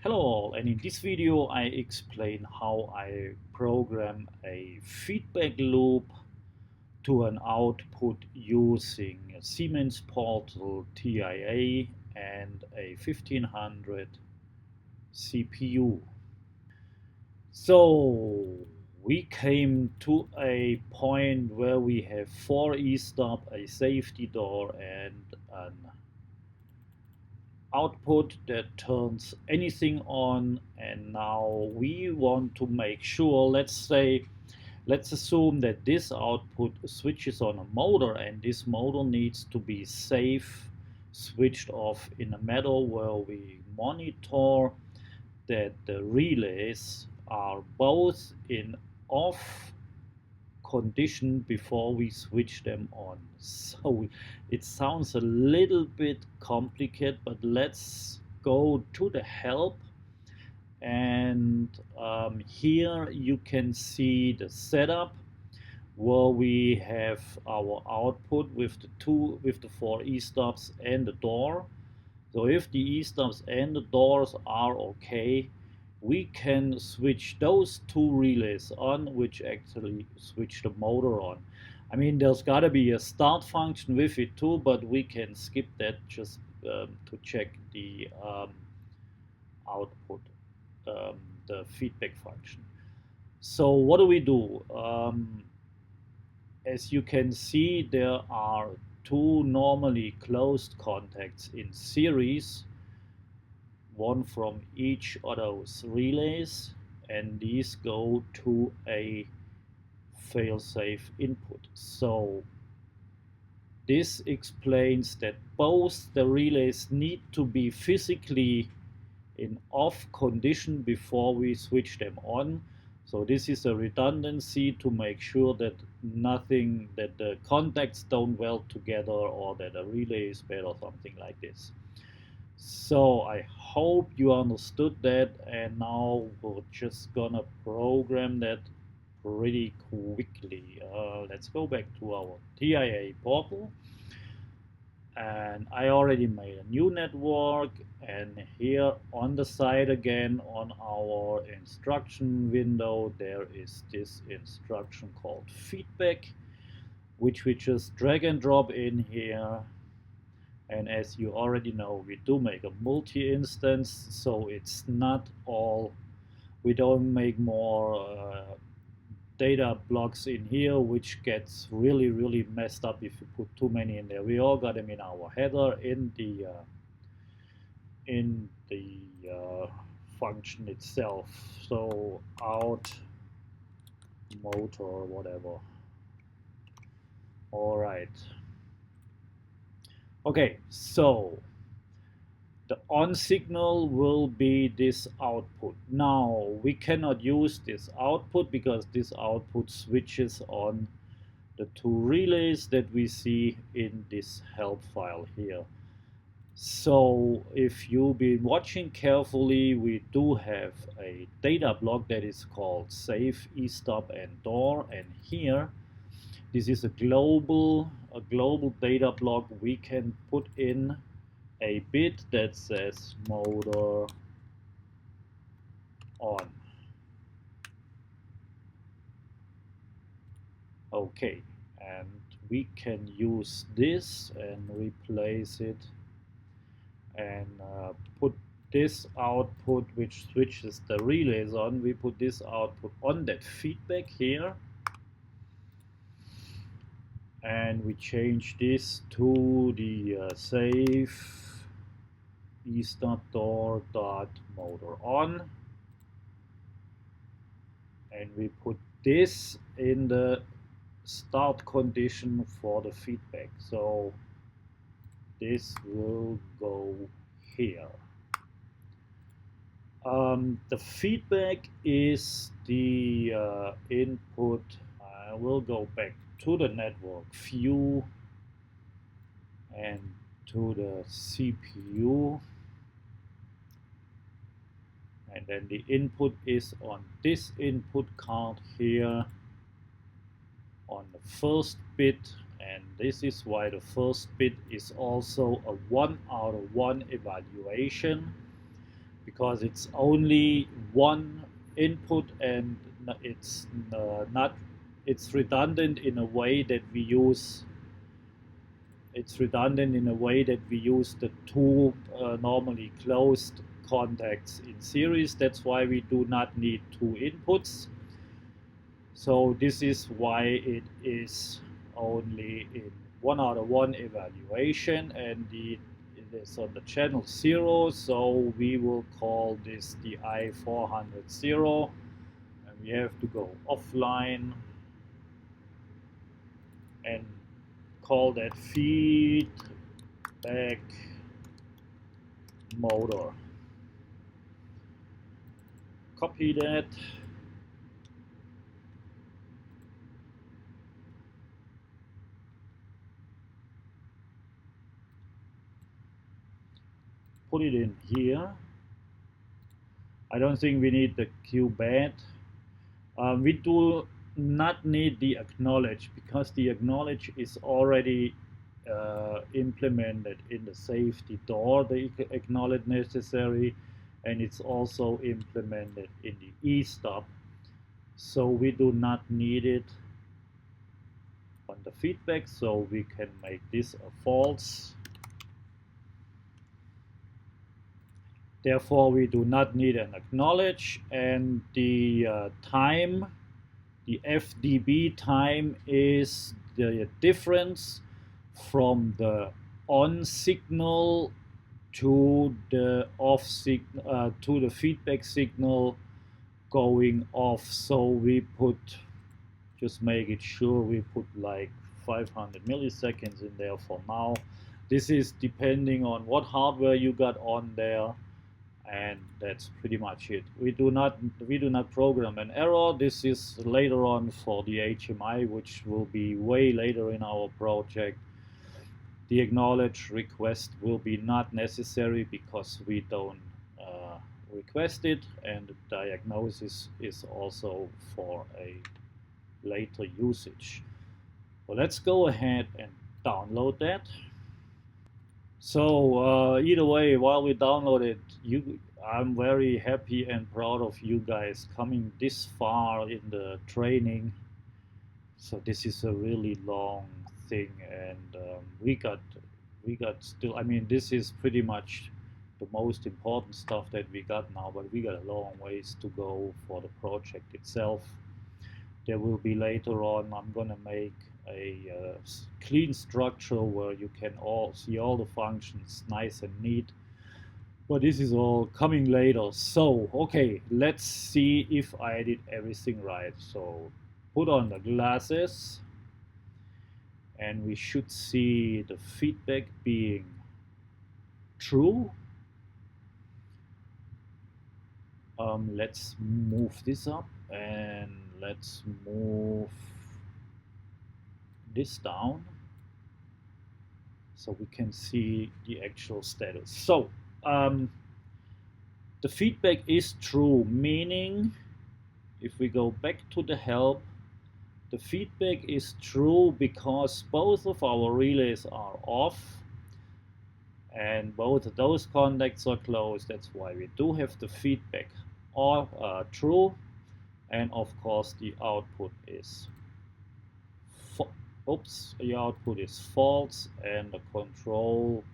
Hello all, and in this video I explain how I program a feedback loop to an output using a Siemens Portal TIA and a 1500 CPU. So we came to a point where we have 4 e-stop, a safety door, and an output that turns anything on, and now we want to make sure, let's assume that this output switches on a motor, and this motor needs to be safe switched off in a manner where we monitor that the relays are both in off condition before we switch them on. So it sounds a little bit complicated, but let's go to the help. And here you can see the setup where we have our output with the 4 e-stops and the door. So if the e-stops and the doors are okay, we can switch those 2 relays on, which actually switch the motor on. I mean, there's got to be a start function with it too, but we can skip that just to check the output, the feedback function. So what do? As you can see, there are 2 normally closed contacts in series, one from each of those relays, and these go to a fail-safe input. So this explains that both the relays need to be physically in off condition before we switch them on. So this is a redundancy to make sure that that the contacts don't weld together, or that a relay is bad or something like this. So I hope you understood that, and now we're just gonna program that pretty quickly. Let's go back to our TIA portal, and I already made a new network, and here on the side again on our instruction window there is this instruction called feedback, which we just drag and drop in here. And as you already know, we do make a multi-instance, so it's not all, we don't make more data blocks in here, which gets really messed up if you put too many in there. We all got them in our header in the function itself. So out motor, whatever. All right. Okay, so the on signal will be this output. Now we cannot use this output because this output switches on the 2 relays that we see in this help file here. So if you've been watching carefully, we do have a data block that is called save, e-stop, and door, and here this is a global data block. We can put in a bit that says motor on. Okay, and we can use this and replace it and put this output, which switches the relays on. We put this output on that feedback here, and we change this to the save e-stop door dot motor on, and we put this in the start condition for the feedback. So this will go here. The feedback is the input. I will go back to the network view and to the CPU, and then the input is on this input card here on the first bit, and this is why the first bit is also a 1 out of 1 evaluation. because it's only one input, and not it's redundant in a way that we use the two normally closed contacts in series. That's why we do not need two inputs. So this is why it is only in 1/1 evaluation, and it is on the channel 0, so we will call this the I400, and we have to go offline and call that feedback motor. Copy that. Put it in here. I don't think we need the qbed. We do not need the acknowledge, because the acknowledge is already implemented in the safety door, the acknowledge necessary, and it's also implemented in the e-stop. So we do not need it on the feedback, so we can make this a false. Therefore, we do not need an acknowledge, and the time, the FBD time, is the difference from the on signal to the off signal, to the feedback signal going off. So we put, just make it sure, we put like 500 milliseconds in there for now. This is depending on what hardware you got on there, and that's pretty much it. We do not program an error. This is later on for the HMI, which will be way later in our project. The acknowledge request will be not necessary because we don't request it, and the diagnosis is also for a later usage. Well, let's go ahead and download that. So either way, while we download it, I'm very happy and proud of you guys coming this far in the training. So this is a really long thing, and we got still. I mean, this is pretty much the most important stuff that we got now, but we got a long ways to go for the project itself. There will be later on, I'm gonna make a clean structure where you can all see all the functions nice and neat, but this is all coming later. So okay, let's see if I did everything right. So put on the glasses, and we should see the feedback being true. Let's move this up, and let's move this down so we can see the actual status. So the feedback is true, meaning if we go back to the help, the feedback is true because both of our relays are off and both of those contacts are closed. That's why we do have the feedback true, and of course the output is false, and the control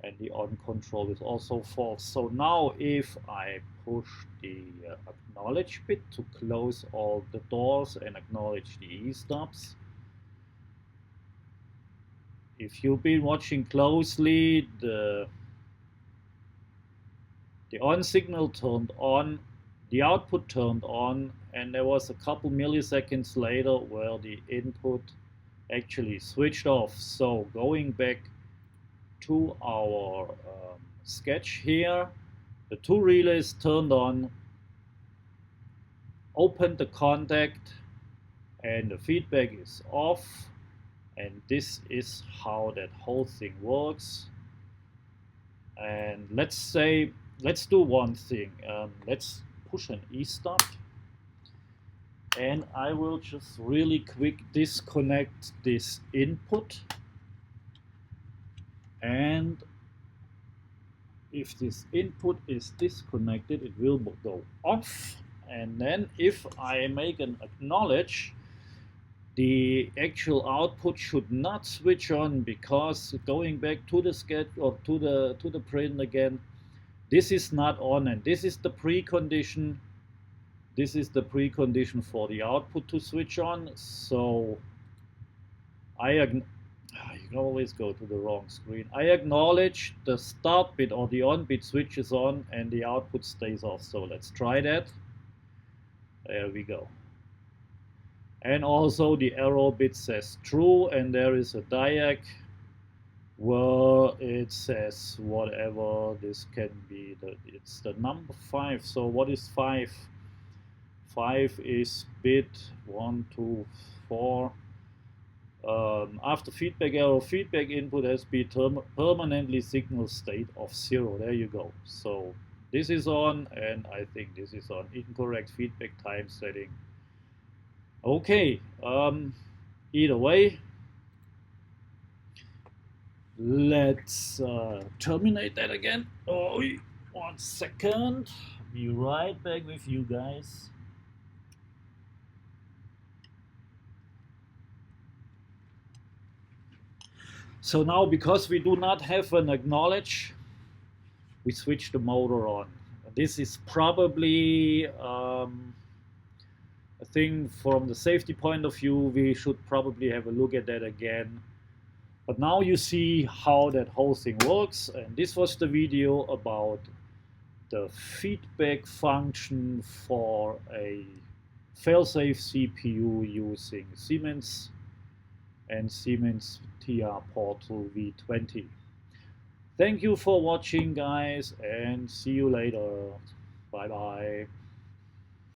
and the on control is also false. So now if I push the acknowledge bit to close all the doors and acknowledge the e-stops, if you've been watching closely, the on signal turned on, the output turned on, and there was a couple milliseconds later where the input actually switched off. So going back to our sketch here, the two relays turned on, opened the contact, and the feedback is off, and this is how that whole thing works. And let's do one thing. Let's push an e-stop, and I will just really quick disconnect this input, and if this input is disconnected, it will go off. And then if I make an acknowledge, the actual output should not switch on, because going back to the sketch or to the print again, this is not on, and this is the precondition. This is the precondition for the output to switch on. So you can always go to the wrong screen. I acknowledge the start bit or the on bit switches on and the output stays off. So let's try that. There we go. And also the arrow bit says true, and there is a diag where it says whatever this can be. It's the number 5. So what is 5? 5 is bit 1, 2, 4. After feedback arrow, feedback input has been permanently signal state of 0. There you go. So this is on, and I think this is on. Incorrect feedback time setting. Okay, either way, let's terminate that again. Oh, 1 second. Be right back with you guys. So now, because we do not have an acknowledge, we switch the motor on. This is probably a thing from the safety point of view. We should probably have a look at that again. But now you see how that whole thing works. And this was the video about the feedback function for a failsafe CPU using Siemens and Siemens TIA Portal V20. Thank you for watching, guys, and see you later. Bye bye.